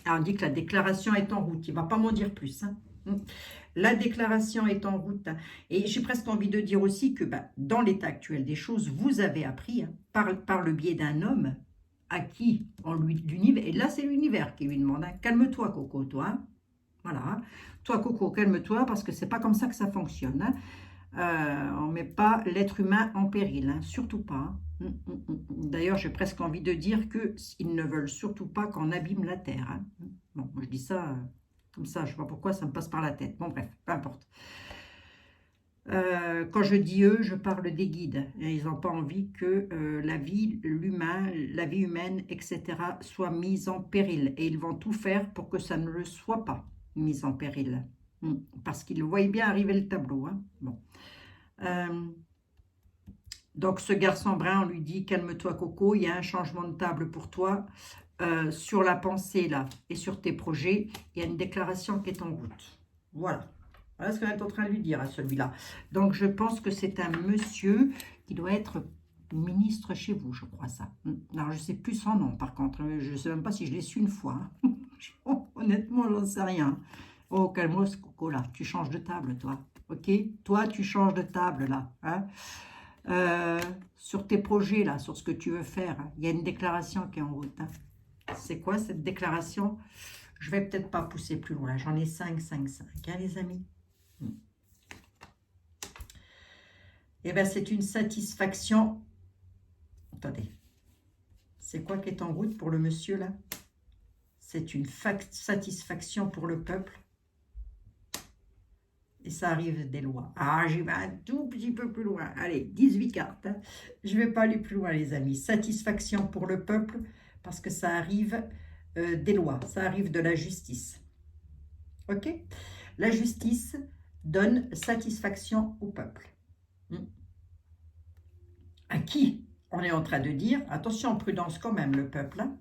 Speaker 1: Alors, on dit que la déclaration est en route. Il ne va pas m'en dire plus. Hein. La déclaration est en route. Hein. Et j'ai presque envie de dire aussi que dans l'état actuel des choses, vous avez appris hein, par le biais d'un homme à qui l'univers, et là c'est l'univers qui lui demande, hein, calme-toi Coco, toi. Hein. Voilà. Toi Coco, calme-toi parce que c'est pas comme ça que ça fonctionne. Hein. On ne met pas l'être humain en péril, hein, surtout pas. Hein. D'ailleurs, j'ai presque envie de dire qu'ils ne veulent surtout pas qu'on abîme la Terre. Hein. Bon, moi je dis ça comme ça, je ne sais pas pourquoi ça me passe par la tête. Bon, bref, peu importe. Quand je dis eux, je parle des guides. Et ils n'ont pas envie que la vie humaine, etc., soit mise en péril. Et ils vont tout faire pour que ça ne le soit pas mise en péril. Parce qu'ils voient bien arriver le tableau. Hein. Bon. Donc ce garçon brun, on lui dit, calme-toi Coco, il y a un changement de table pour toi. Sur la pensée là et sur tes projets, il y a une déclaration qui est en route. Voilà. Voilà ce qu'on est en train de lui dire à celui-là. Donc je pense que c'est un monsieur qui doit être ministre chez vous, je crois ça. Alors je ne sais plus son nom par contre. Je ne sais même pas si je l'ai su une fois. Hein. Honnêtement, j'en sais rien. Oh, calme-toi Coco là. Tu changes de table toi. Ok? Toi, tu changes de table là. Hein? Sur tes projets là, sur ce que tu veux faire, il y a une déclaration qui est en route. Hein. C'est quoi cette déclaration? Je vais peut-être pas pousser plus loin. J'en ai 5, 5, 5. Hein, les amis? Eh bien, c'est une satisfaction. Attendez. C'est quoi qui est en route pour le monsieur, là? C'est une satisfaction pour le peuple. Et ça arrive des lois. Ah, j'y vais un tout petit peu plus loin. Allez, 18 cartes. Hein. Je ne vais pas aller plus loin, les amis. Satisfaction pour le peuple, parce que ça arrive des lois. Ça arrive de la justice. OK? La justice donne satisfaction au peuple. À qui on est en train de dire, attention, prudence quand même, le peuple. Hein?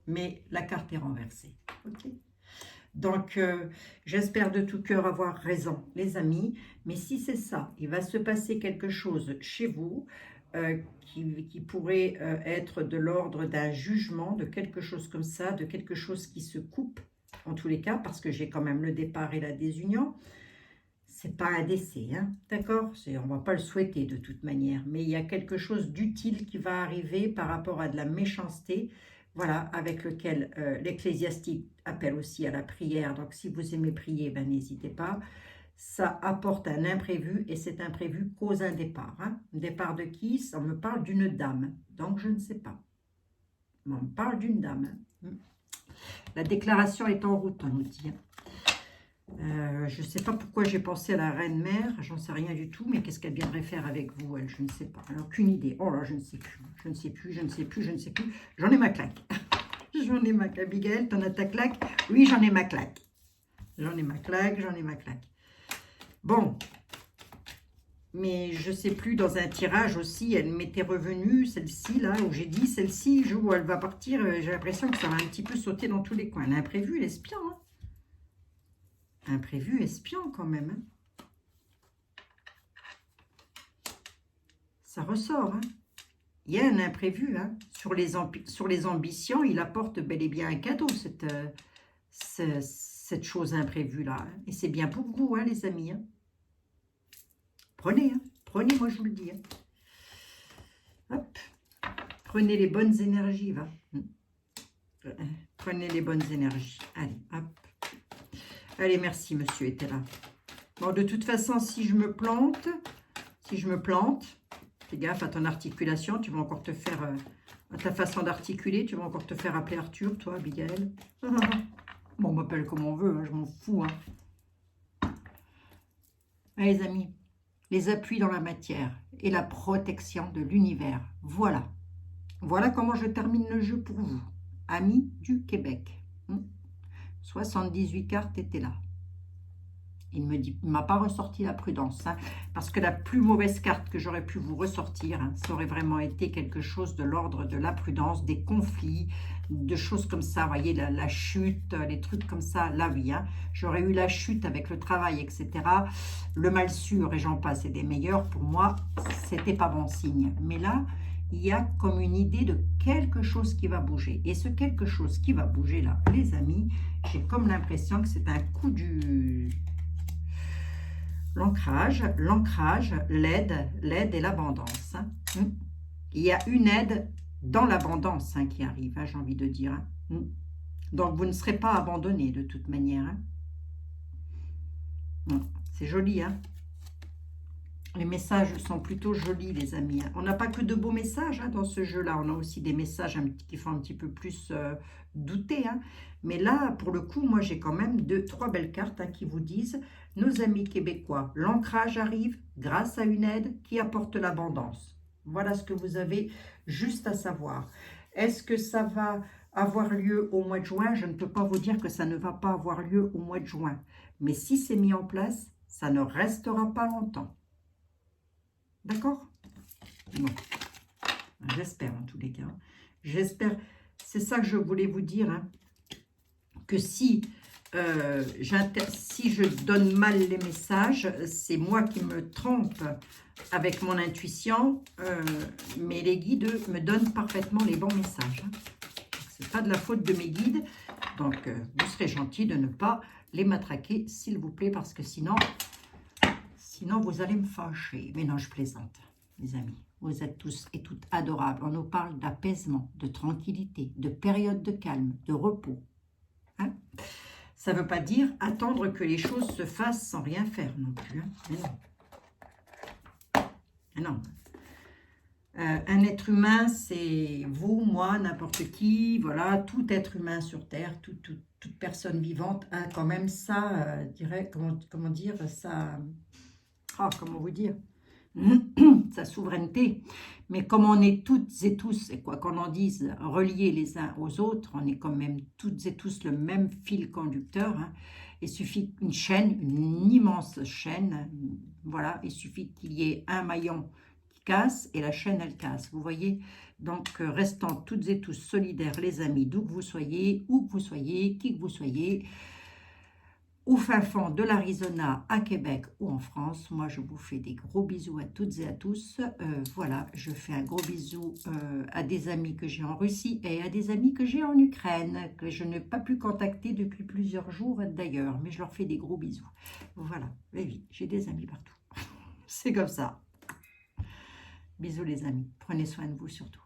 Speaker 1: Mais la carte est renversée. OK? Donc, j'espère de tout cœur avoir raison, les amis. Mais si c'est ça, il va se passer quelque chose chez vous qui pourrait être de l'ordre d'un jugement, de quelque chose comme ça, de quelque chose qui se coupe, en tous les cas, parce que j'ai quand même le départ et la désunion. C'est pas un décès, hein, d'accord? On ne va pas le souhaiter de toute manière. Mais il y a quelque chose d'utile qui va arriver par rapport à de la méchanceté, voilà, avec lequel l'ecclésiastique appelle aussi à la prière. Donc, si vous aimez prier, ben, n'hésitez pas. Ça apporte un imprévu et cet imprévu cause un départ. Hein. Un départ de qui? On me parle d'une dame. Donc, je ne sais pas. On me parle d'une dame. Hein. La déclaration est en route, on nous dit. Hein. Je ne sais pas pourquoi j'ai pensé à la reine-mère, j'en sais rien du tout, mais qu'est-ce qu'elle viendrait faire avec vous, elle, je ne sais pas. Alors, aucune idée. Oh là, je ne sais plus, je ne sais plus, je ne sais plus, je ne sais plus. J'en ai ma claque. J'en ai ma claque. Abigail, t'en as ta claque? Oui, j'en ai ma claque. J'en ai ma claque, j'en ai ma claque. Bon. Mais je ne sais plus, dans un tirage aussi, elle m'était revenue, celle-ci, là, où j'ai dit, celle-ci, où elle va partir, j'ai l'impression que ça va un petit peu sauter dans tous les coins. L'imprévu, l'espion, hein. Imprévu, espion quand même. Hein. Ça ressort. Hein. Il y a un imprévu. Hein. Sur les ambitions, il apporte bel et bien un cadeau, cette chose imprévue-là. Hein. Et c'est bien pour vous, hein, les amis. Hein. Prenez, hein. Prenez, moi je vous le dis. Hein. Hop. Prenez les bonnes énergies, va. Prenez les bonnes énergies. Allez, hop. Allez, merci, monsieur était là. Bon, de toute façon, si je me plante, fais gaffe à ton articulation, tu vas encore te faire, à ta façon d'articuler, tu vas encore te faire appeler Arthur, toi, Abigail. Bon, on m'appelle comme on veut, hein, je m'en fous. Hein. Allez, les amis, les appuis dans la matière et la protection de l'univers. Voilà. Voilà comment je termine le jeu pour vous, amis du Québec. 78 cartes étaient là. Il ne m'a pas ressorti la prudence. Hein, parce que la plus mauvaise carte que j'aurais pu vous ressortir, hein, ça aurait vraiment été quelque chose de l'ordre de la prudence, des conflits, de choses comme ça. Vous voyez, la chute, les trucs comme ça, la vie. Hein. J'aurais eu la chute avec le travail, etc. Le mal sûr, et j'en passe, et des meilleurs. Pour moi, c'était pas bon signe. Mais là, il y a comme une idée de quelque chose qui va bouger. Et ce quelque chose qui va bouger là, les amis, j'ai comme l'impression que c'est un coup du... L'ancrage, l'aide et l'abondance. Hein. Il y a une aide dans l'abondance qui arrive, j'ai envie de dire. Hein. Donc, vous ne serez pas abandonné de toute manière. Hein. C'est joli, hein. Les messages sont plutôt jolis, les amis. On n'a pas que de beaux messages dans ce jeu-là. On a aussi des messages qui font un petit peu plus douter. Hein. Mais là, pour le coup, moi, j'ai quand même trois belles cartes qui vous disent « Nos amis québécois, l'ancrage arrive grâce à une aide qui apporte l'abondance. » Voilà ce que vous avez juste à savoir. Est-ce que ça va avoir lieu au mois de juin? Je ne peux pas vous dire que ça ne va pas avoir lieu au mois de juin. Mais si c'est mis en place, ça ne restera pas longtemps. D'accord? Bon. J'espère en tous les cas. J'espère. C'est ça que je voulais vous dire. Hein, que si je donne mal les messages, c'est moi qui me trompe avec mon intuition. Mais les guides me donnent parfaitement les bons messages. Hein. Ce n'est pas de la faute de mes guides. Donc, vous serez gentil de ne pas les matraquer, s'il vous plaît, parce que sinon, vous allez me fâcher. Mais non, je plaisante, les amis. Vous êtes tous et toutes adorables. On nous parle d'apaisement, de tranquillité, de période de calme, de repos. Hein? Ça ne veut pas dire attendre que les choses se fassent sans rien faire non plus. Hein? Mais non. Mais non. Un être humain, c'est vous, moi, n'importe qui. Voilà, tout être humain sur Terre, toute personne vivante a quand même ça, comment dire, ça... comment vous dire, sa souveraineté. Mais comme on est toutes et tous, et quoi qu'on en dise, reliés les uns aux autres, on est quand même toutes et tous le même fil conducteur. Hein. Il suffit une chaîne, une immense chaîne, voilà, il suffit qu'il y ait un maillon qui casse et la chaîne, elle casse. Vous voyez? Donc, restons toutes et tous solidaires, les amis, d'où que vous soyez, où que vous soyez, qui que vous soyez, au fin fond de l'Arizona, à Québec ou en France. Moi, je vous fais des gros bisous à toutes et à tous. Voilà, je fais un gros bisou à des amis que j'ai en Russie et à des amis que j'ai en Ukraine, que je n'ai pas pu contacter depuis plusieurs jours d'ailleurs, mais je leur fais des gros bisous. Voilà, oui, j'ai des amis partout. C'est comme ça. Bisous les amis, prenez soin de vous surtout.